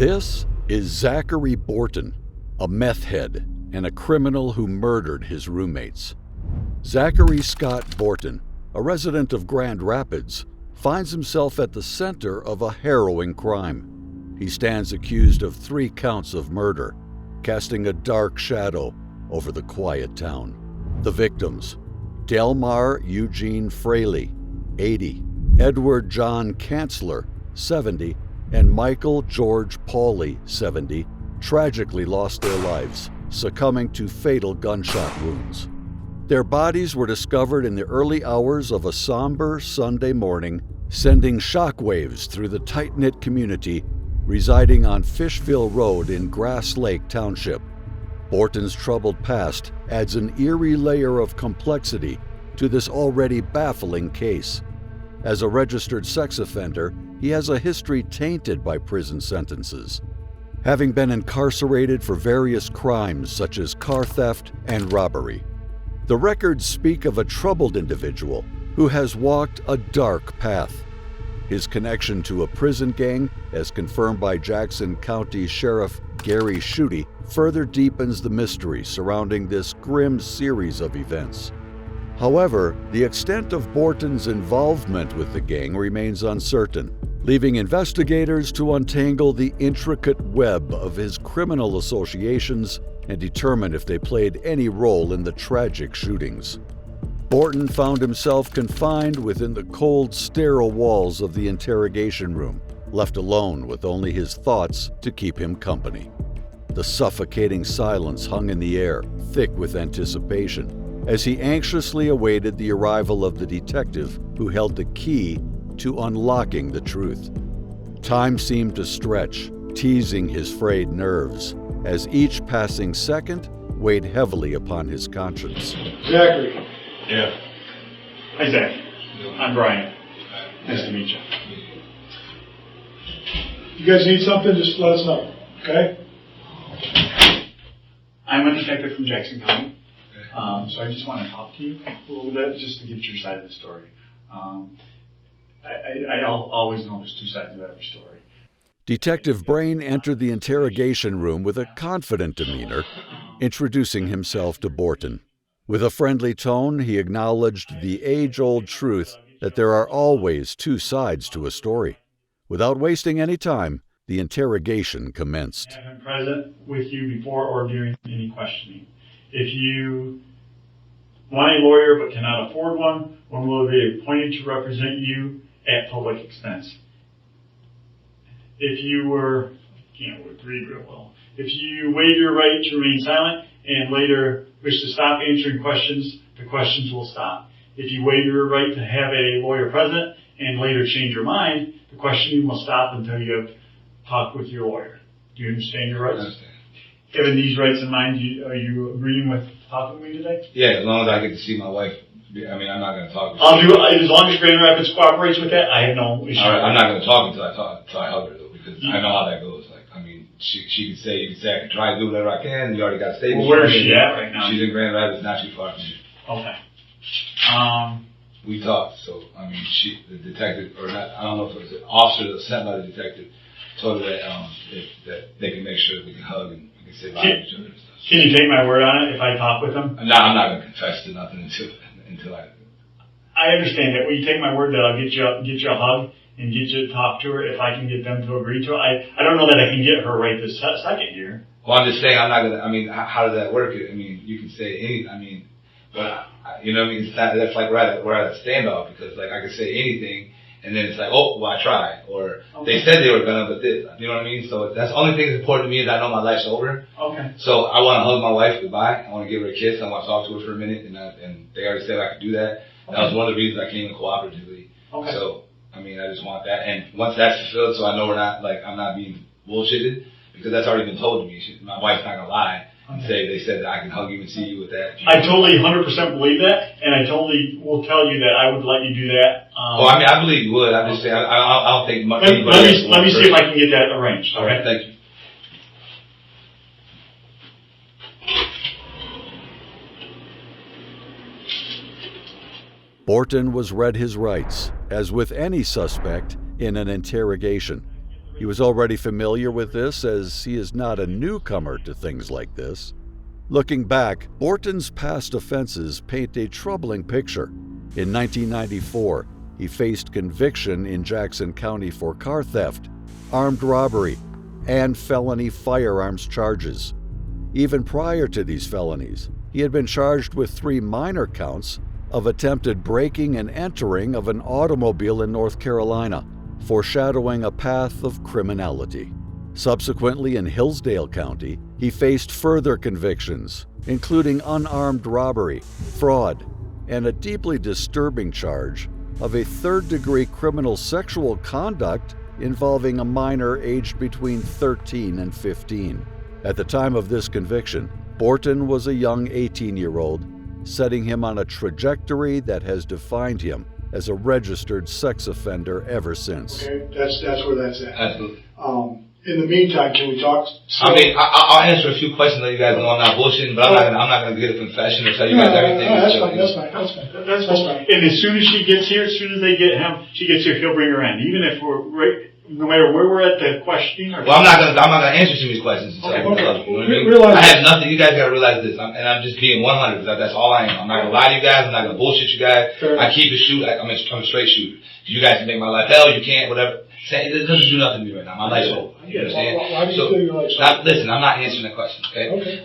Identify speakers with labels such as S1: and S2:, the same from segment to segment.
S1: This is Zachary Borton, a meth head and a criminal who murdered his roommates. Zachary Scott Borton, a resident of Grand Rapids, finds himself at the center of a harrowing crime. He stands accused of 3 counts of murder, casting a dark shadow over the quiet town. The victims: Delmar Eugene Fraley, 80, Edward John Kanzler, 70, and Michael George Pauley, 70, tragically lost their lives, succumbing to fatal gunshot wounds. Their bodies were discovered in the early hours of a somber Sunday morning, sending shockwaves through the tight-knit community residing on Fishville Road in Grass Lake Township. Borton's troubled past adds an eerie layer of complexity to this already baffling case. As a registered sex offender, he has a history tainted by prison sentences, having been incarcerated for various crimes such as car theft and robbery. The records speak of a troubled individual who has walked a dark path. His connection to a prison gang, as confirmed by Jackson County Sheriff Gary Schutte, further deepens the mystery surrounding this grim series of events. However, the extent of Borton's involvement with the gang remains uncertain, leaving investigators to untangle the intricate web of his criminal associations and determine if they played any role in the tragic shootings. Borton found himself confined within the cold, sterile walls of the interrogation room, left alone with only his thoughts to keep him company. The suffocating silence hung in the air, thick with anticipation, as he anxiously awaited the arrival of the detective who held the key to unlocking the truth. Time seemed to stretch, teasing his frayed nerves, as each passing second weighed heavily upon his conscience.
S2: Zachary.
S3: Yeah.
S2: Hi, Zach. I'm Brian. Nice to meet you. You guys need something, just let us know, okay? I'm a detective from Jackson County, so I just want to talk to you a little bit, just to get your side of the story. I always know there's 2 sides of every story.
S1: Detective Brain entered the interrogation room with a confident demeanor, introducing himself to Borton. With a friendly tone, he acknowledged the age-old truth that there are always 2 sides to a story. Without wasting any time, the interrogation commenced.
S2: I have been present with you before or during any questioning. If you want a lawyer but cannot afford one will be appointed to represent you at public expense. If you if you waive your right to remain silent and later wish to stop answering questions, the questions will stop. If you waive your right to have a lawyer present and later change your mind, the questioning will stop until you have talked with your lawyer. Do you understand your rights?
S3: I understand.
S2: Given these rights in mind, are you agreeing with talking with me today?
S3: Yeah, as long as I get to see my wife. I mean, I'm not going to talk.
S2: I'll do it as long as Grand Rapids cooperates with that. I have no issue.
S3: All right, I'm not going to talk until I hug her, though, because I know how that goes. Like, I mean, she could say, you could say, I can try to do whatever I can. You already got statements.
S2: Well, where is she at right now?
S3: She's in Grand Rapids, not too far from here.
S2: Okay.
S3: We talked, so, I mean, the detective, or not, I don't know if it was an officer that was sent by the detective, told her that they can make sure that we can hug and we can say bye to each other and stuff.
S2: Can you take my word on it if I talk with him?
S3: No, I'm not going to confess to nothing until
S2: I understand that. Will you take my word that I'll get you a hug and get you to talk to her if I can get them to agree to it? I don't know that I can get her right this second here.
S3: Well, I'm just saying I'm not going to, I mean, how does that work? I mean, you can say anything, I mean, but, you know what I mean? It's not, that's like we're at a standoff because, like, I could say anything and then it's like, oh, well, I tried. Or they said they were going to, but this. You know what I mean? So that's the only thing that's important to me is I know my life's over.
S2: Okay.
S3: So I want to hug my wife goodbye. I want to give her a kiss. I want to talk to her for a minute. And they already said I could do that. Okay. That was one of the reasons I came in cooperatively. Okay. So, I mean, I just want that. And once that's fulfilled, so I know I'm not being bullshitted because that's already been told to me. My wife's not going to lie. And say they said that I can hug you and see you with that.
S2: I totally 100% believe that, and I totally will tell you that I would let you do that.
S3: Well, I mean, I believe you would. I'm just saying, I don't think much.
S2: Let me see if I can get that arranged.
S3: All right, thank you.
S1: Borton was read his rights, as with any suspect in an interrogation. He was already familiar with this, as he is not a newcomer to things like this. Looking back, Borton's past offenses paint a troubling picture. In 1994, he faced conviction in Jackson County for car theft, armed robbery, and felony firearms charges. Even prior to these felonies, he had been charged with 3 minor counts of attempted breaking and entering of an automobile in North Carolina, foreshadowing a path of criminality. Subsequently, in Hillsdale County, he faced further convictions, including unarmed robbery, fraud, and a deeply disturbing charge of a third-degree criminal sexual conduct involving a minor aged between 13 and 15. At the time of this conviction, Borton was a young 18-year-old, setting him on a trajectory that has defined him as a registered sex offender ever since.
S4: Okay, that's where that's at.
S3: Absolutely.
S4: In the meantime, can we talk?
S3: I mean, I'll answer a few questions that you guys know I'm not bullshitting, but I'm not gonna get a confession or tell you guys everything.
S4: No, that's fine.
S2: And as soon as she gets here, as soon as they get him, she gets here, he'll bring her in. Even if we're right, no matter where we're at the questioning.
S3: Well, I'm not gonna answer some of these questions.
S4: Okay.
S3: You know what I mean? I have nothing. You guys gotta realize this, and I'm just being 100. That's all I am. I'm not gonna lie to you guys. I'm not gonna bullshit you guys. I keep it shoot. I'm a straight shooter. You guys can make my life hell. You can't. Whatever. It doesn't do nothing to me right now. My life's over. You understand?
S4: Why do you feel your life's over?
S3: Listen, I'm not answering that question.
S4: Okay.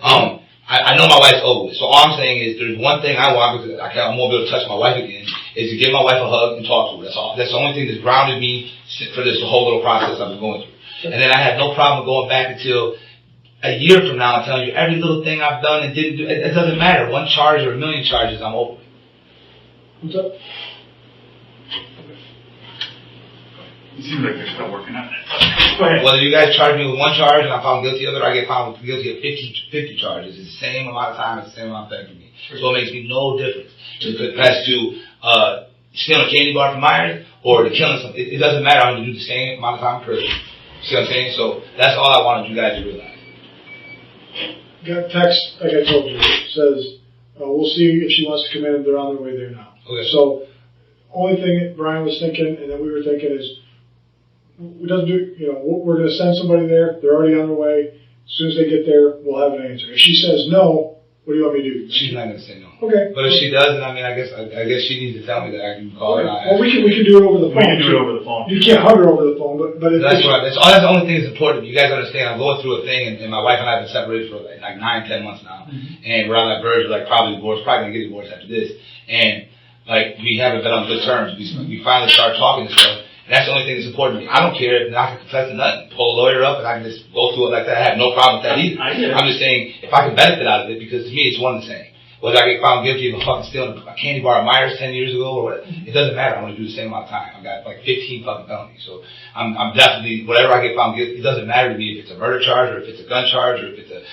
S3: I know my wife's over with. So all I'm saying is, there's one thing I want, because I won't be able to touch my wife again, is to give my wife a hug and talk to her. That's all. That's the only thing that's grounded me for this whole little process I've been going through. And then I have no problem going back until a year from now and telling you every little thing I've done and didn't do. It doesn't matter. One charge or a million charges, I'm over.
S4: What's up?
S2: It seems like they're still working on it. Go ahead.
S3: Whether you guys charge me with one charge and I'm found guilty of it, or I get found guilty of 50 charges, it's the same amount of time, it's the same amount of time for me. So it makes me no difference. As to stealing a candy bar from Myers or to killing something, it doesn't matter. I'm going to do the same amount of time in prison. See what I'm saying? So that's all I wanted you guys to realize.
S4: Got a text, like I told you, says, we'll see if she wants to come in. They're on their way there now.
S3: Okay.
S4: So, only thing Brian was thinking, and then we were thinking is, we doesn't do, we're going to send somebody there. They're already on their way. As soon as they get there, we'll have an answer. If she says no, what do you want me to do?
S3: She's not going to say no.
S4: Okay.
S3: But if she does, then I mean, I guess she needs to tell me that I can call her.
S4: Well, we can do it over the phone.
S2: We can do it over the phone.
S4: You can't hug her over the phone, but
S3: that's right. That's the only thing that's important. You guys understand? I'm going through a thing, and my wife and I have been separated for like 9-10 months now, and we're on that verge of probably divorce. Probably gonna get divorced after this, and we haven't been on good terms. We finally started talking and stuff. And that's the only thing that's important to me. I don't care if I can confess to nothing. Pull a lawyer up and I can just go through it like that. I have no problem with that either. I'm just saying, if I can benefit out of it, because to me it's one and the same. Whether I get found guilty of fucking stealing a candy bar at Myers 10 years ago or whatever, it doesn't matter. I'm going to do the same amount of time. I've got 15 fucking felonies. So I'm definitely, whatever I get found guilty, it doesn't matter to me if it's a murder charge or if it's a gun charge or if it's a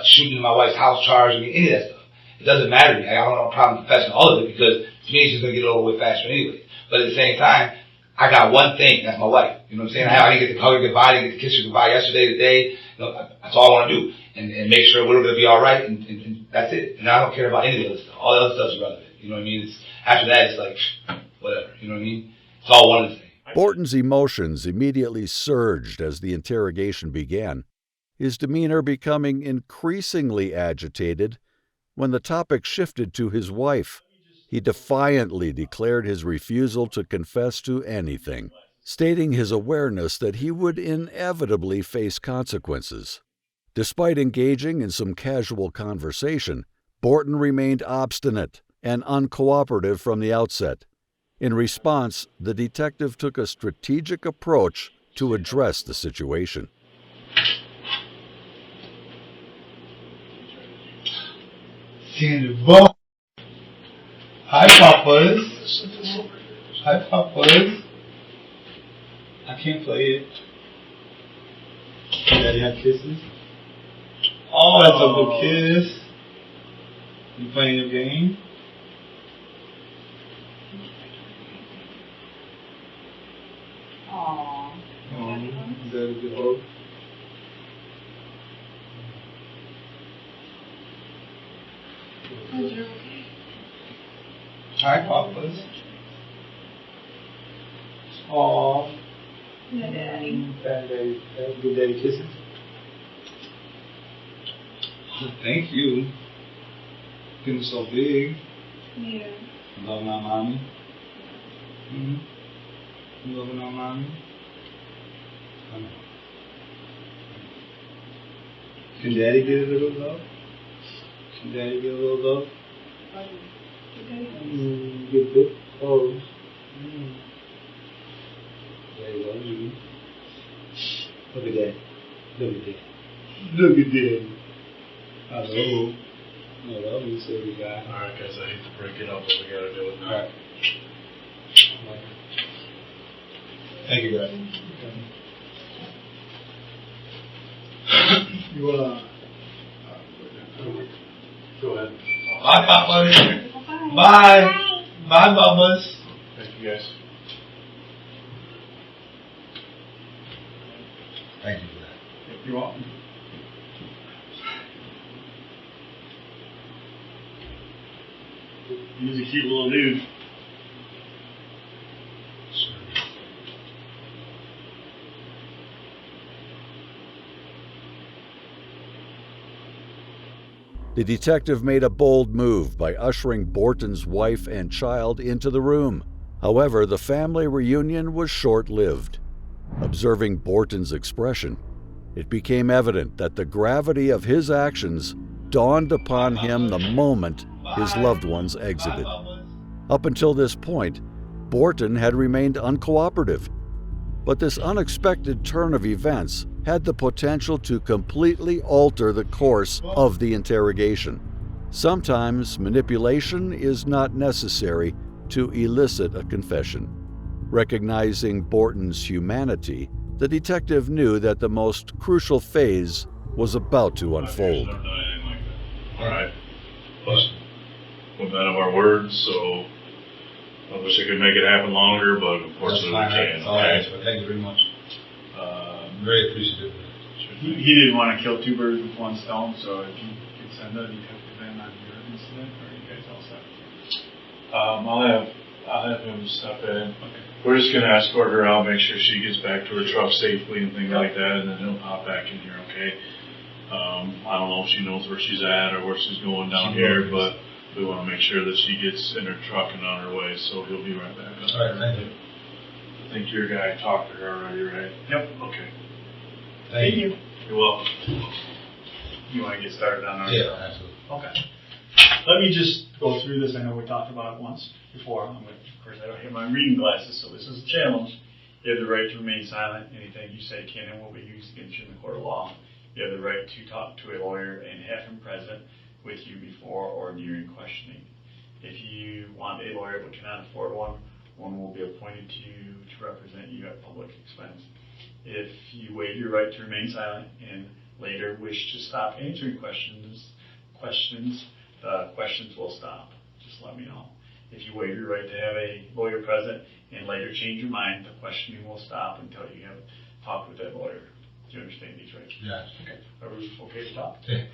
S3: shooting in my wife's house charge. I mean, any of that stuff. It doesn't matter to me. I don't have a problem confessing all of it, because to me it's just going to get it over with faster anyway. But at the same time, I got one thing, that's my wife. You know what I'm saying? I didn't get to hug her goodbye, I didn't get to kiss her goodbye yesterday, today. That's all I want to do. And make sure we're going to be alright, and that's it. And I don't care about any of the other stuff. All the other stuff's irrelevant. You know what I mean? After that, it's like, whatever. You know what I mean? It's all one and the same.
S1: Borton's emotions immediately surged as the interrogation began, his demeanor becoming increasingly agitated when the topic shifted to his wife. He defiantly declared his refusal to confess to anything, stating his awareness that he would inevitably face consequences. Despite engaging in some casual conversation, Borton remained obstinate and uncooperative from the outset. In response, the detective took a strategic approach to address the situation.
S3: Hi, Papas. Hi, Papas. I can't play it. Daddy have kisses. Oh, that's a good kiss. You playing your game?
S5: Aww.
S3: Is that a good hug? Hi, Papas. Aww.
S5: No, Daddy.
S6: Daddy. Good daddy kisses.
S3: Thank you. Getting so big.
S5: Yeah.
S3: Loving our mommy. Mm-hmm. You loving our mommy? Come on.
S6: Can daddy get a little love? Can daddy get a little love? Get a bit close. Daddy loves you. Look at that. Look at that. Look at that. Hello. I love you, silly guy.
S2: Alright guys, I hate to break it up, but we gotta do it now.
S3: Alright. Thank you, guys.
S4: You
S2: Go ahead.
S3: Bye, Papa.
S5: Bye.
S3: Bye. Bye, Mamas.
S2: Thank you guys.
S3: Thank you for that.
S2: You're welcome. He's a cute little dude.
S1: The detective made a bold move by ushering Borton's wife and child into the room. However, the family reunion was short-lived. Observing Borton's expression, it became evident that the gravity of his actions dawned upon him the moment his loved ones exited. Up until this point, Borton had remained uncooperative. But this unexpected turn of events had the potential to completely alter the course of the interrogation. Sometimes manipulation is not necessary to elicit a confession. Recognizing Borton's humanity, the detective knew that the most crucial phase was about to unfold.
S7: Alright. But we're men of our words, so I wish I could make it happen longer, but unfortunately we can't.
S3: That's all right. Thank you very much. Very appreciative.
S2: He didn't want to kill two birds with one stone, so if you could send a detective in on your incident, or you guys all set?
S7: I'll have him step in. Okay. We're just gonna escort her out, make sure she gets back to her truck safely and things like that, and then he'll pop back in here, okay? I don't know if she knows where she's at or where she's going down here, but we want to make sure that she gets in her truck and on her way, so he'll be right back.
S3: All right, thank you.
S7: I think your guy talked to her already, right?
S2: Yep.
S7: Okay.
S3: Thank you.
S7: You're welcome.
S2: You want to get started on our...
S3: Yeah, absolutely.
S2: Okay. Let me just go through this. I know we talked about it once before. Of course, I don't have my reading glasses, so this is a challenge. You have the right to remain silent. Anything you say can and will be used against you in the court of law. You have the right to talk to a lawyer and have him present with you before or during questioning. If you want a lawyer but cannot afford one, one will be appointed to you to represent you at public expense. If you waive your right to remain silent and later wish to stop answering questions, the questions will stop. Just let me know. If you waive your right to have a lawyer present and later change your mind, the questioning will stop until you have talked with that lawyer. Do you understand these rights?
S3: Yeah.
S2: Okay. Are we okay to talk?
S3: Yeah.
S2: Okay.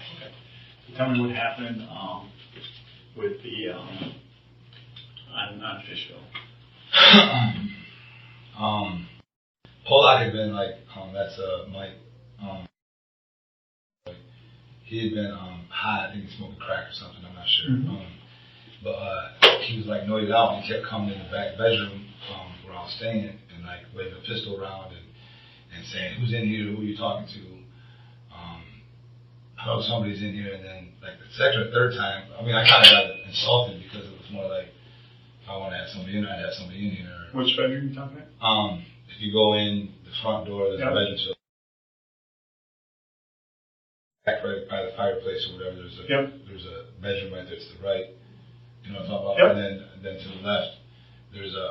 S2: So tell me what happened with the on Fishville.
S3: Polak had been like, that's Mike. He had been high. I think he smoked crack or something. I'm not sure.
S2: Mm-hmm.
S3: But he was like noised out, and he kept coming in the back bedroom where I was staying, and like waving a pistol around and saying, "Who's in here? Who are you talking to?" I know somebody's in here, and then like the second or third time, I mean, I kind of got insulted because it was more like, if I want to have somebody in, I'd have somebody in here.
S2: Which bedroom are you talking about?
S3: If you go in the front door, there's a bedroom. So back right by the fireplace or whatever, there's a bedroom right there to the right. You know what I'm talking about?
S2: Yep.
S3: And then to the left, there's a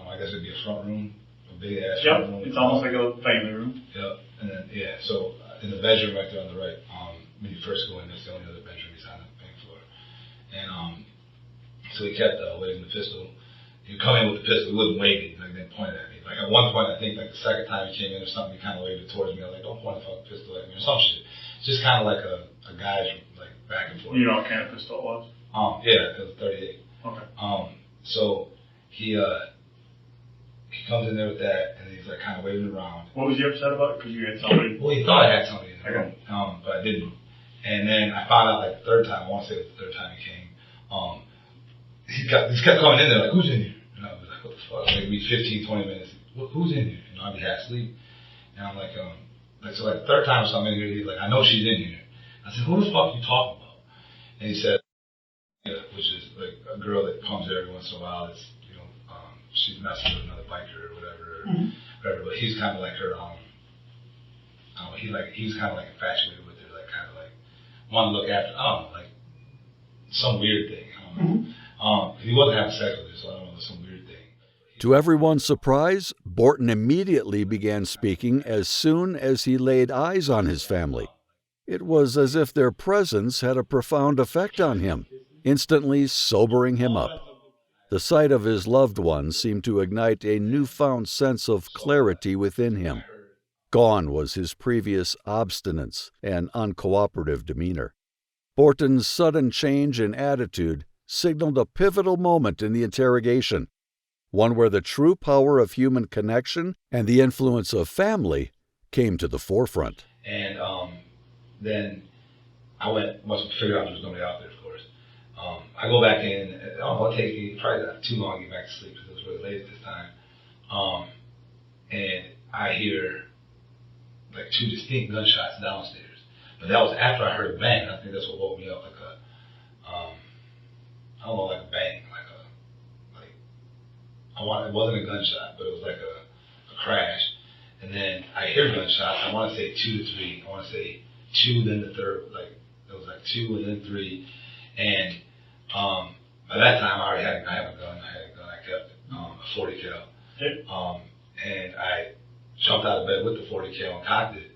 S3: I guess it'd be a front room, a big ass front room.
S2: It's almost like a family room.
S3: Yep. And then so in the bedroom right there on the right, when you first go in, that's the only other bedroom he's on the main floor. And so he kept waving the pistol. He'd come in with the pistol, he wouldn't wave it, like then point it at me. Like at one point, I think like the second time he came in or something, he kind of waved it towards me. I was like, don't point a fucking pistol at me or some shit. It's just kind of like a guy's like back and forth.
S2: You know what kind of pistol it was?
S3: Yeah, it was 38.
S2: Okay.
S3: So he he comes in there with that, and he's like kind of waving around.
S2: What was he upset about? Because you had somebody.
S3: Well, he thought I had somebody in there,
S2: Okay.
S3: but I didn't. And then I found out like the third time. I want to say it was the third time he came. He kept coming in there like, who's in here? And I was like, what the fuck? Like maybe 15, 20 minutes. Who's in here? I'd be half asleep. And I'm like, so like the third time or something, he's like, I know she's in here. I said, who the fuck are you talking about? And he said, which is like a girl that comes there every once in a while. It's, she's messing with another biker or whatever, But he's kind of like her. He's kind of like infatuated with her, like kind of like want to look after. I don't know, like some weird thing. I don't know. He wasn't having sex with her, so I don't know. Some weird thing.
S1: To everyone's surprise, Borton immediately began speaking as soon as he laid eyes on his family. It was as if their presence had a profound effect on him, instantly sobering him up. The sight of his loved ones seemed to ignite a newfound sense of clarity within him. Gone was his previous obstinance and uncooperative demeanor. Borton's sudden change in attitude signaled a pivotal moment in the interrogation, one where the true power of human connection and the influence of family came to the forefront.
S3: And then I must figure out who's going to be out there, of course. I go back in. It'll take me probably not too long to get back to sleep because it was really late at this time. And I hear like 2 distinct gunshots downstairs. But that was after I heard a bang. I think that's what woke me up, like a, I don't know, like a bang, it wasn't a gunshot, but it was like a crash. And then I hear gunshots. I want to say 2 to 3. I want to say 2, then the third. Like it was like 2 and then 3. And by that time I have a gun. I kept a 40 cal. And I jumped out of bed with the 40 cal and cocked it.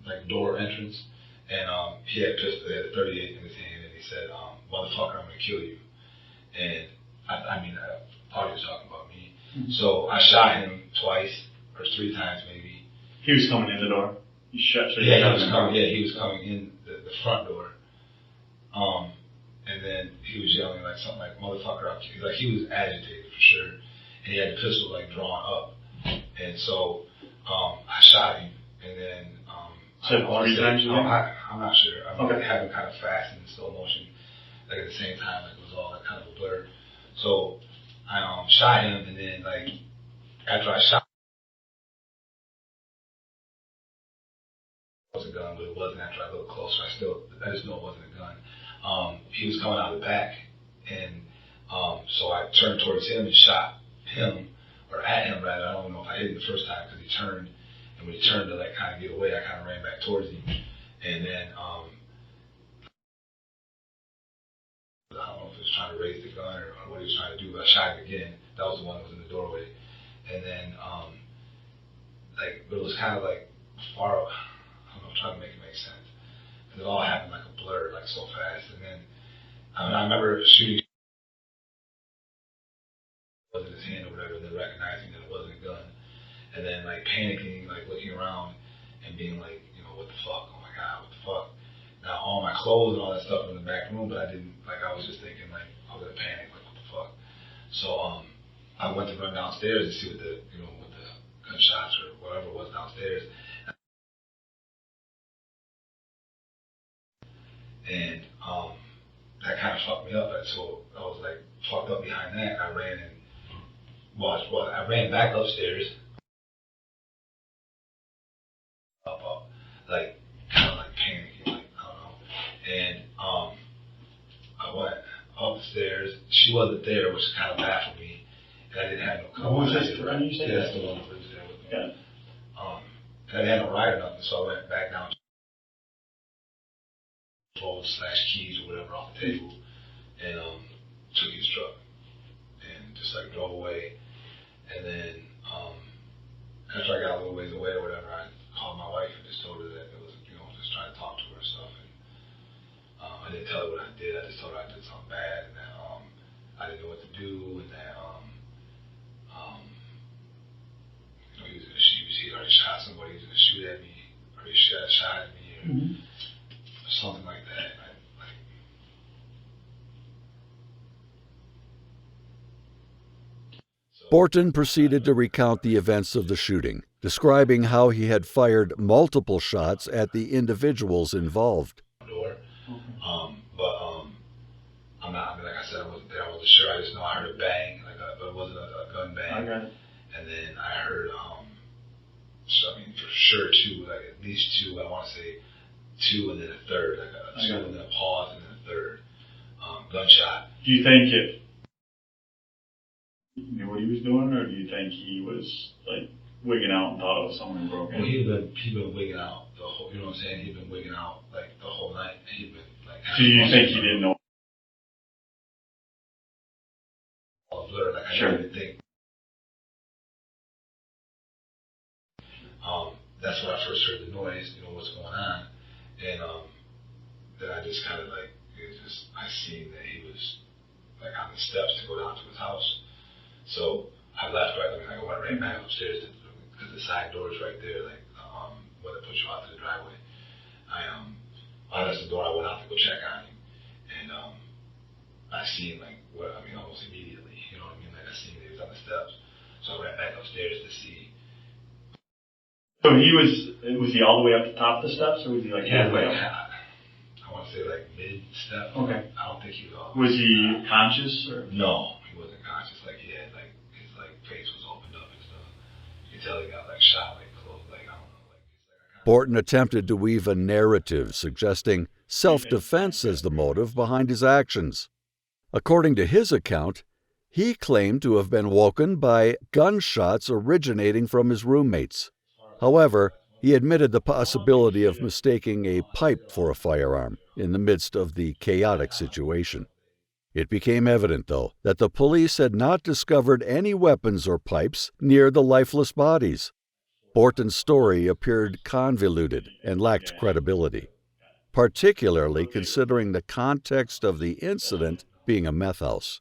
S3: Like door entrance. And he had a 38 in his hand, and he said, motherfucker, I'm gonna kill you. And I thought he was talking about me. So I shot him twice or 3 times maybe.
S2: He was coming in the door. You shot.
S3: Yeah, he was coming in the front door. And then he was yelling like something like motherfucker, I'll kill you. Like he was agitated for sure, and he had the pistol like drawn up. And so I shot him, and then.
S2: So 3 times?
S3: I'm not sure.
S2: Okay.
S3: Having kind of fast and in slow motion, like at the same time, like it was all like kind of a blur. So I shot him, and then like after I shot, it was a gun, but it wasn't. After I looked closer, I just know it wasn't a gun. He was coming out of the back, and so I turned towards him and shot him, or at him rather. I don't know if I hit him the first time because he turned. And when he turned to like kind of get away, I kind of ran back towards him. And then I don't know if he was trying to raise the gun or what he was trying to do, but I shot him again. That was the one that was in the doorway. And then but it was kind of like far. I don't know, I'm trying to make it make sense. And it all happened like a blur, like so fast. And then I remember shooting was in his hand or whatever, and then recognizing that it wasn't a gun. And then like panicking, like looking around and being like, what the fuck? Oh my God, what the fuck? Now all my clothes and all that stuff were in the back room, but I didn't, like I was just thinking like, I was gonna panic, like what the fuck? So I went to run downstairs to see what the gunshots or whatever was downstairs. And that kind of fucked me up. And so I was like fucked up behind that. I ran back upstairs. Like kind of like panicking, like I don't know. And I went upstairs. She wasn't there, which kind of baffled me. And I didn't have no cover.
S2: Who was this friend you said?
S3: Yeah, that's the one who was there with me.
S2: Yeah.
S3: And I didn't have no ride or nothing, so I went back down. Keys or whatever off the table, and took his truck and just like drove away. And then after I got a little ways away or whatever, I called my wife and just told her that it was, just trying to talk to her and stuff. And I didn't tell her what I did. I just told her I did something bad and that I didn't know what to do, and that he already shot somebody. He was gonna shoot at me, or he shot at me, or something like that. And
S1: Borton proceeded to recount the events of the shooting, describing how he had fired multiple shots at the individuals involved.
S3: Door. I'm not, I mean, like I said, I wasn't there. I wasn't sure. I just know I heard a bang, but it wasn't a gun bang.
S2: Okay.
S3: And then I heard, so I mean, for sure two, like at least two. I want to say two and then a third, like a two and then a pause and then a third gunshot.
S2: Do you think he knew what he was doing, or do you think he was like wigging out and thought it was someone who broke in?
S3: Well, he'd been wigging out the whole. You know what I'm saying? He'd been wigging out like the whole night. He'd been like.
S2: So you think he didn't know?
S3: Blur, like I
S2: Sure.
S3: didn't think. That's when I first heard the noise, you know, what's going on. And then I just kind of like, I seen that he was like on the steps to go down to his house. So I left, right? I mean, I went right back upstairs because the side door is right there, like where they put you out to the driveway. I left the door, I went out to go check on him. And I seen like, almost immediately, you know what I mean? Like I seen that he was on the steps. So I ran back upstairs to see.
S2: So was he all the way up the top of the steps, or was he like halfway up?
S3: I want to say like mid step.
S2: Okay.
S3: I don't think he was all.
S2: Was he conscious, or?
S3: No, he wasn't conscious. Like he had like his like face was opened up and stuff. You can tell he got like shot, like close, like I don't know, like.
S1: Borton attempted to weave a narrative suggesting self-defense as the motive behind his actions. According to his account, he claimed to have been woken by gunshots originating from his roommates. However, he admitted the possibility of mistaking a pipe for a firearm in the midst of the chaotic situation. It became evident, though, that the police had not discovered any weapons or pipes near the lifeless bodies. Borton's story appeared convoluted and lacked credibility, particularly considering the context of the incident being a meth house.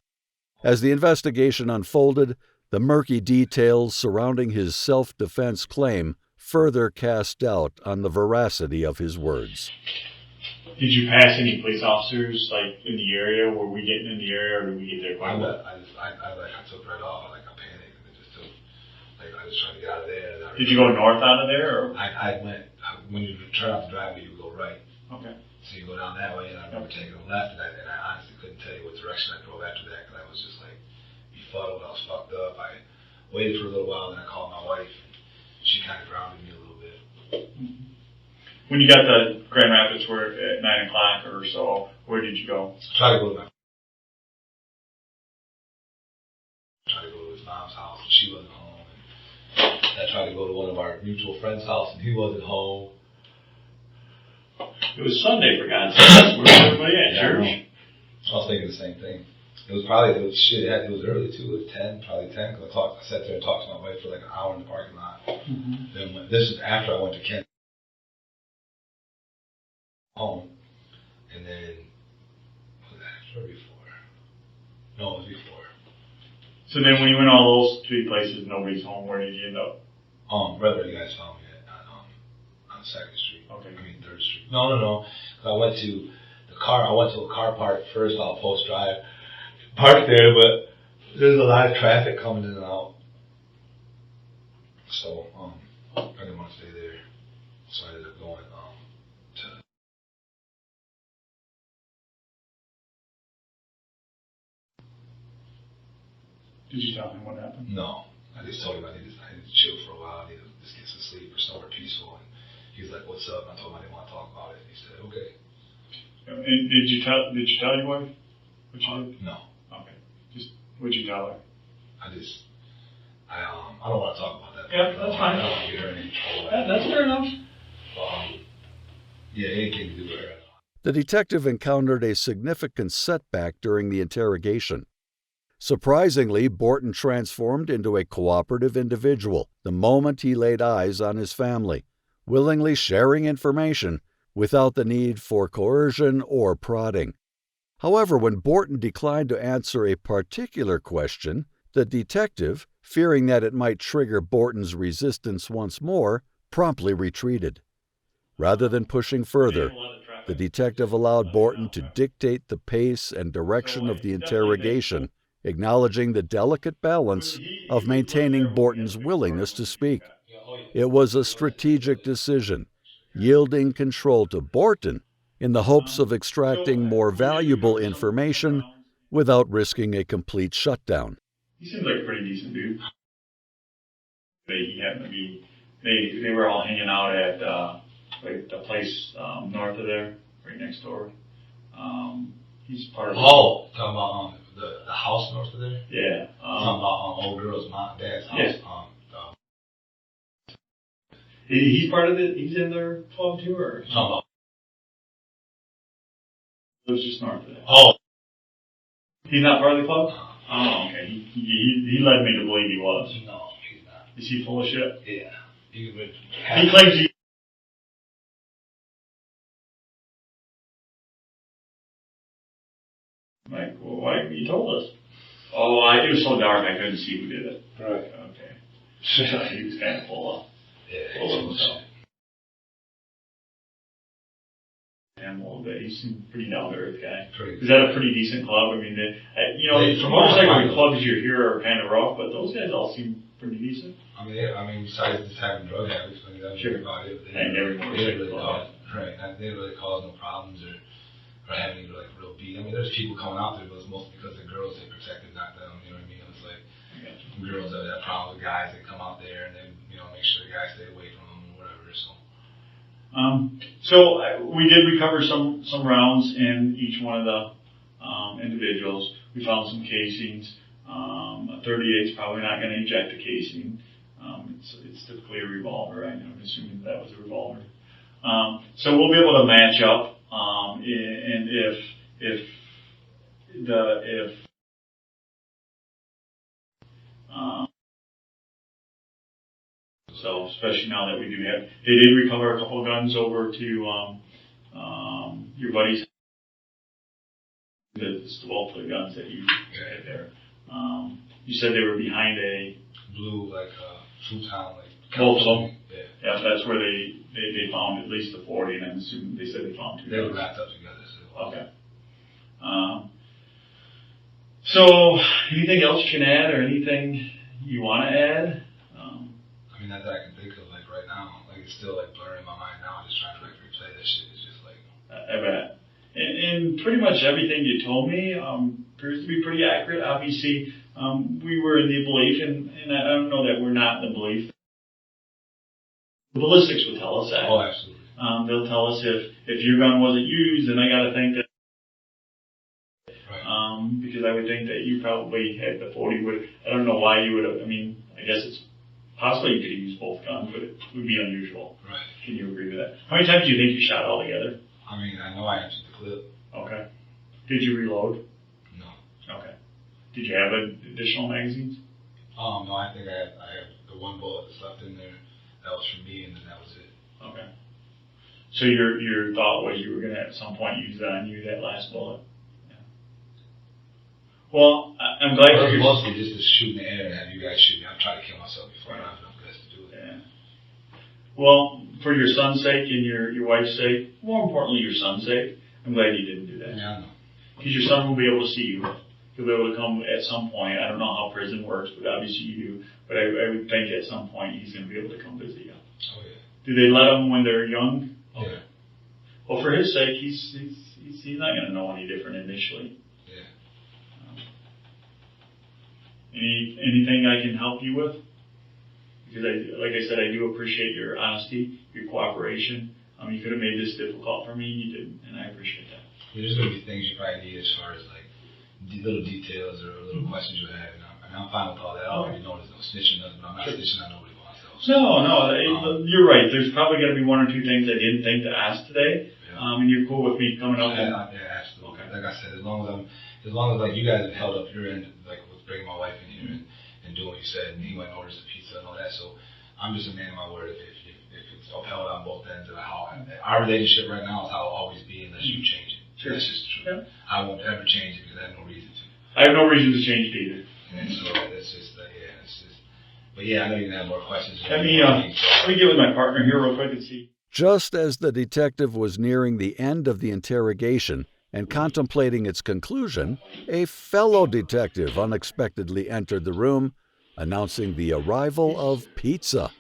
S1: As the investigation unfolded, the murky details surrounding his self-defense claim further cast doubt on the veracity of his words.
S2: Did you pass any police officers like in the area? Were we getting in the area, or did we get there quite well?
S3: I took right off. I panicked and I just tried to get out of there. And
S2: Did you go north out of there, or?
S3: I went when you turn off the driveway, you go right.
S2: Okay.
S3: So you go down that way, and I remember taking a left, and I honestly couldn't tell you what direction I drove after that because I was just like befuddled. I was fucked up. I waited for a little while, then I called my wife. She kind of grounded me a little bit.
S2: When you got to Grand Rapids, were at 9 o'clock or so, where did you go?
S3: Tried to go to his mom's house, and she wasn't home. And I tried to go to one of our mutual friends' house, and he wasn't home.
S2: It was Sunday, for God's sake. Where was everybody at? Church?
S3: I was thinking the same thing. It was early too. It was 10, probably 10, because I sat there and talked to my wife for like an hour in the parking lot.
S2: Mm-hmm.
S3: Then this is after I went to Kent home, and then was that after or before? No, it was before.
S2: So then, when you went all those three places, nobody's home. Where did you end up?
S3: Right where you guys found me at on 2nd Street.
S2: Okay.
S3: 3rd Street. No. I went to a car park first on Post Drive. Parked there, but there's a lot of traffic coming in and out. So, I didn't want to stay there. So I ended up going to.
S2: Did you tell him what happened?
S3: No. I just told him I needed to chill for a while. I needed to just get some sleep or somewhere peaceful. And he was like, "What's up?" And I told him I didn't want to talk about it. And he said, "Okay."
S2: And did you tell your wife what you did?
S3: No.
S2: Okay. What'd you tell her?
S3: I don't want to talk about that.
S2: Yeah, that's fine.
S3: I don't want to get her in any trouble.
S2: That's fair enough.
S3: Yeah, it ain't anything to do with her.
S1: The detective encountered a significant setback during the interrogation. Surprisingly, Borton transformed into a cooperative individual the moment he laid eyes on his family, willingly sharing information without the need for coercion or prodding. However, when Borton declined to answer a particular question, the detective, fearing that it might trigger Borton's resistance once more, promptly retreated. Rather than pushing further, the detective allowed Borton to dictate the pace and direction of the interrogation acknowledging the delicate balance of maintaining Borton's willingness to speak. It was a strategic decision, yielding control to Borton in the hopes of extracting more valuable information without risking a complete shutdown.
S2: He seems like a pretty decent dude. He happened to be, they were all hanging out at like the place north of there, right next door. He's part of.
S3: Oh, talking about the house north of there.
S2: Yeah.
S3: Talking about old girl's mom, dad's house.
S2: Yeah. He's part of it. He's in their club too, or
S3: Talking about.
S2: it was just north of that.
S3: Oh.
S2: He's not part of the club. Oh, okay. He led me to believe he was.
S3: No, he's not.
S2: Is he full of shit?
S3: Yeah.
S2: He claims he. Like, well, why haven't you told us? Oh, it was so dark I couldn't see who did it.
S6: Right.
S2: Okay. He was kind of full of himself. Him a little bit. He seemed pretty down to earth guy. Is that a pretty decent club? I mean, motorcycle clubs you hear are kind of rough, but those guys all seem pretty decent.
S3: I mean, besides just having drug habits, I mean, that's
S2: Sure.
S3: about it.
S2: And every motorcycle club.
S3: Right. They didn't really cause no problems or having any like real beat. I mean, there's people coming out there, but it's mostly because the girls they protected, not them. You know what I mean? It's like girls that have problems with guys that come out there and then make sure the guys stay away from them or whatever.
S2: So we did recover some rounds in each one of the individuals. We found some casings. A 38 is probably not going to eject a casing. It's typically a revolver. I'm assuming that was a revolver. So we'll be able to match up, and so especially now that we do have, they did recover a couple of guns over to your buddies. It's both the guns that you had there. You said they were behind a
S3: Blue, like futon, like
S2: both of them.
S3: Yeah.
S2: Yeah, that's where they found at least the 40, and I'm assuming they said they found two.
S3: They were
S2: guns.
S3: wrapped up together. So.
S2: Okay. So anything else you can add, or anything you want to add?
S3: I mean, that I can think of like right now, like it's still like blurring in my mind now. Just trying to like replay that shit. It's just like.
S2: I bet. And pretty much everything you told me appears to be pretty accurate. Obviously, we were in the belief, and I don't know that we're not in the belief. The ballistics will tell us that.
S3: Oh, absolutely.
S2: They'll tell us if your gun wasn't used, then I got to think that.
S3: Right.
S2: Because I would think that you probably had the 40. I don't know why you would have. I mean, I guess it's possible you could have used both guns, but it would be unusual.
S3: Right.
S2: Can you agree with that? How many times do you think you shot altogether?
S3: I mean, I know I emptied the clip.
S2: Okay. Did you reload?
S3: No.
S2: Okay. Did you have additional magazines?
S3: No, I think I had the one bullet that's left in there. That was for me, and then that was it.
S2: Okay. So your thought was you were going to at some point use that on you, that last bullet? Yeah. Well, I'm glad
S3: It was
S2: you're...
S3: mostly just to shoot in the air and have you guys shoot me. I'm trying to kill myself before I have enough guts to do it.
S2: Yeah. Well, for your son's sake and your wife's sake, more importantly your son's sake, I'm glad you didn't do that.
S3: Yeah, I know.
S2: Because your son will be able to see you. He'll be able to come at some point. I don't know how prison works, but obviously you do. But I would think at some point he's going to be able to come visit you.
S3: Oh, yeah.
S2: Do they let them when they're young?
S3: Yeah.
S2: Well, for his sake, he's not going to know any different initially.
S3: Yeah.
S2: Anything I can help you with? Because like I said, I do appreciate your honesty, your cooperation. You could have made this difficult for me, and you didn't, and I appreciate that.
S3: Yeah, there's going to be things you probably need as far as like little details or little questions you have. I'm fine with all that. I already know there's no snitching, nothing, but I'm not snitching on nobody but myself.
S2: No, you're right. There's probably going to be one or two things I didn't think to ask today.
S3: Yeah.
S2: And you're cool with me coming up.
S3: Yeah, absolutely. Okay. Like I said, as long as like you guys have held up your end, like with bringing my wife in here and doing what you said, and he went and orders the pizza and all that. So I'm just a man of my word. If it's upheld on both ends of how our relationship right now is how it'll always be unless you change it.
S2: Sure.
S3: That's just the truth.
S2: Yeah.
S3: I won't ever change it because I have no reason to.
S2: I have no reason to change it either.
S3: And so that's just it's just. But yeah, I know you can have more questions.
S2: Let me get with my partner here real quick and see.
S1: Just as the detective was nearing the end of the interrogation, and contemplating its conclusion, a fellow detective unexpectedly entered the room, announcing the arrival of pizza.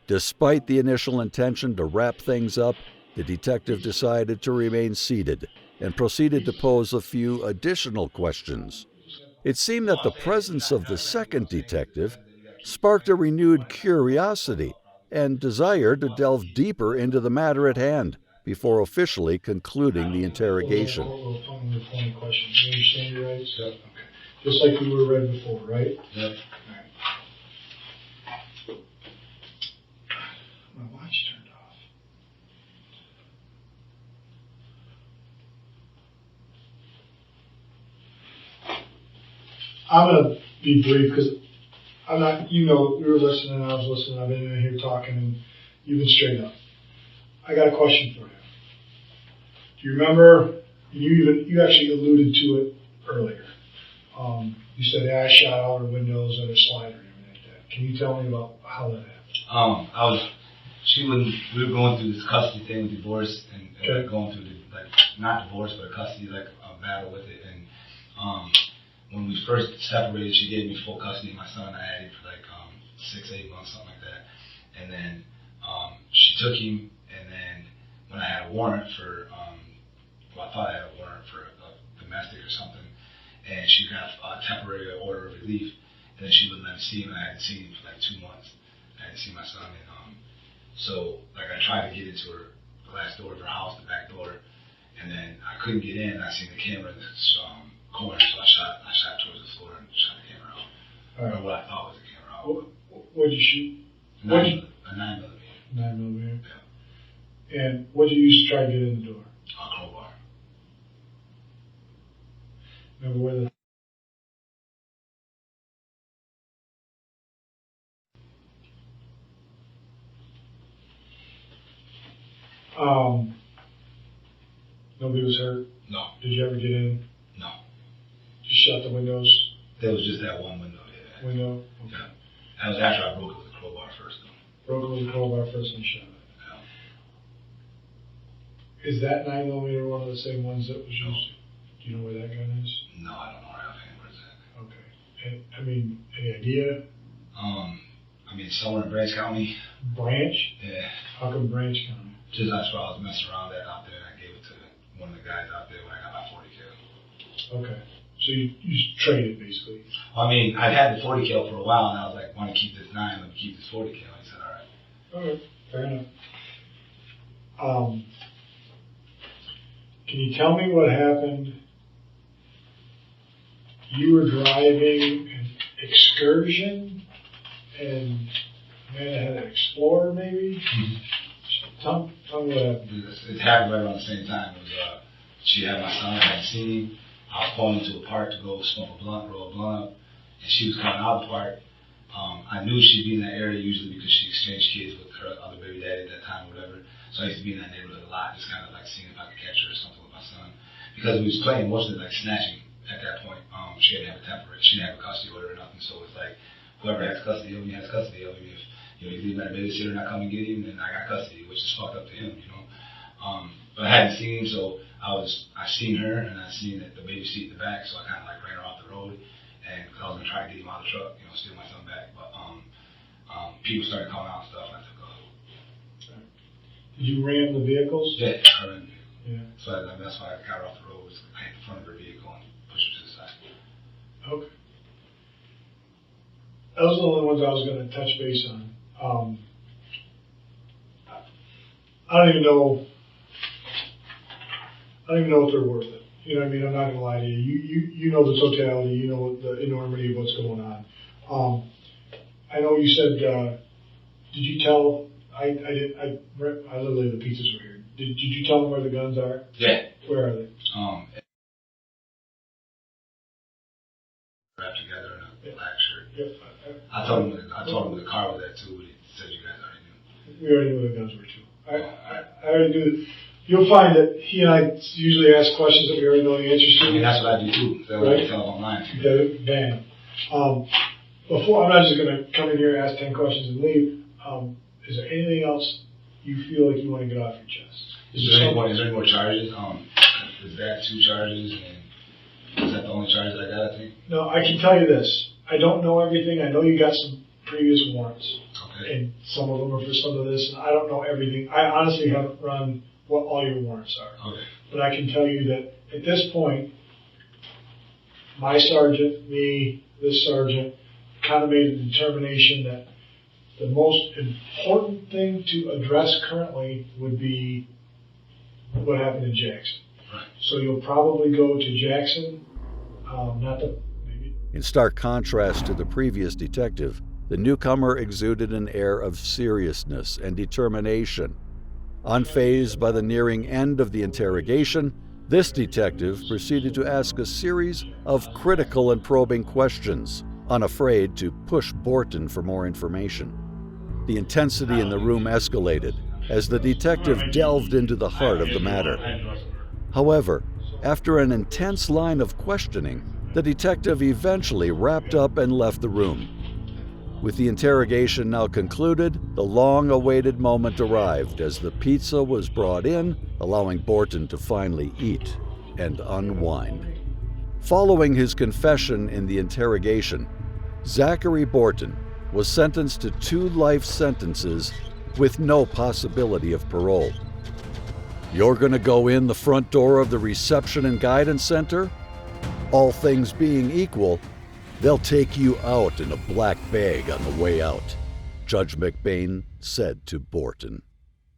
S1: Despite the initial intention to wrap things up, the detective decided to remain seated and proceeded to pose a few additional questions. It seemed that the presence of the second detective sparked a renewed curiosity and desire to delve deeper into the matter at hand before officially concluding the interrogation.
S4: Funny question. You understand your rights? Yep. Okay. Just like we were read before, right?
S3: Yep.
S4: My watch turned off. I'm going to be brief because I'm not, you know, we were listening, I was listening, I've been in here talking, and you've been straight up. I got a question for you. Do you remember, you actually alluded to it earlier. You said, yeah, I shot out her windows and her slider and everything like that. Can you tell me about how that happened?
S3: We were going through this custody thing with divorce and
S4: Okay.
S3: going through not divorce, but a custody, a battle with it. And, when we first separated, she gave me full custody of my son. I had him for 6-8 months, something like that. And then, she took him, and then when I had a warrant for, I thought I had a warrant for a domestic or something, and she got a temporary order of relief, and then she wouldn't let me see him, and I hadn't seen him for 2 months. I hadn't seen my son, and so I tried to get into her glass door of her house, the back door, and then I couldn't get in. I seen the camera in this corner, so I shot towards the floor and shot the camera out.
S4: All right.
S3: Or what I thought was the camera out.
S4: What did you shoot?
S3: A 9mm.
S4: 9mm. Yeah. And what did you use to try to get in the door?
S3: A crowbar.
S4: Remember where the nobody was hurt?
S3: No.
S4: Did you ever get in?
S3: No.
S4: Just shot the windows?
S3: There was just that one window, yeah.
S4: Window? Okay.
S3: Yeah. That was after I broke it with a crowbar first, though.
S4: Broke it with a crowbar first and shot it.
S3: Yeah.
S4: Is that 9mm one of the same ones that was used? Do you know where that gun is?
S3: No, I don't know where offhand. Where's that?
S4: Okay. And, I mean, any idea?
S3: Somewhere in Branch County.
S4: Branch?
S3: Yeah.
S4: How come Branch County?
S3: Just that's where I was messing around out there, and I gave it to one of the guys out there when I got my 40 cal.
S4: Okay. So you traded basically.
S3: I had the 40 cal for a while, and I was like, want to keep this 9, let me keep this 40 cal. He said, all right.
S4: Okay. Fair enough. Can you tell me what happened? You were driving an Excursion, and Amanda had an Explorer, maybe?
S3: Mm-hmm.
S4: Tell me what happened.
S3: It happened right around the same time. It was, she had my son, I hadn't seen him. I was pulling into a park to go smoke a blunt, roll a blunt up, and she was coming out of the park. I knew she'd be in that area usually because she exchanged kids with her other baby daddy at that time or whatever. So I used to be in that neighborhood a lot, just kind of seeing if I could catch her or something with my son. Because we was playing mostly snatching at that point. She didn't have a temperate, she didn't have a custody order or nothing. So it's whoever has custody of me has custody of me. If you leave him at a babysitter and I come and get him, then I got custody, which is fucked up to him, But I hadn't seen him, so I seen her and I seen the baby seat in the back, so I kind of ran her off the road, and because I was gonna try to get him out of the truck, steal my son back. But people started calling out and stuff, and I took off.
S4: Did you ram the vehicles?
S3: Yeah, I ran.
S4: Yeah.
S3: So that's why I got her off the road. I hit the front of her vehicle and pushed her to the side.
S4: Okay. Those are the only ones I was going to touch base on. I don't even know if they're worth it. You know what I mean? I'm not going to lie to you. You know the totality. You know the enormity of what's going on. I know you said, did you tell, I literally, the pizzas were here. Did you tell them where the guns are?
S3: Yeah.
S4: Where are they?
S3: Wrapped together in a black shirt.
S4: Yep.
S3: I told him where the car was at too, but he said you guys already knew.
S4: We already knew where the guns were too. I already knew. You'll find that he and I usually ask questions that we already know the answers to.
S3: That's what I do too. That's what I tell them online.
S4: Bam. Before, I'm not just going to come in here, ask 10 questions and leave. Is there anything else you feel like you want to get off your chest?
S3: Is there any more charges? Is that 2 charges? And is that the only charges I got, I think?
S4: No, I can tell you this. I don't know everything. I know you got some previous warrants.
S3: Okay.
S4: And some of them are for some of this, and I don't know everything. I honestly haven't run what all your warrants are.
S3: Okay.
S4: But I can tell you that at this point, my sergeant, me, this sergeant, kind of made a determination that the most important thing to address currently would be what happened in Jackson.
S3: Right.
S4: So you'll probably go to Jackson, maybe.
S1: In stark contrast to the previous detective, the newcomer exuded an air of seriousness and determination. Unfazed by the nearing end of the interrogation, this detective proceeded to ask a series of critical and probing questions, unafraid to push Borton for more information. The intensity in the room escalated as the detective delved into the heart of the matter. However, after an intense line of questioning, the detective eventually wrapped up and left the room. With the interrogation now concluded, the long-awaited moment arrived as the pizza was brought in, allowing Borton to finally eat and unwind. Following his confession in the interrogation, Zachary Borton was sentenced to 2 life sentences with no possibility of parole. You're going to go in the front door of the Reception and Guidance Center? All things being equal, they'll take you out in a black bag on the way out, Judge McBain said to Borton.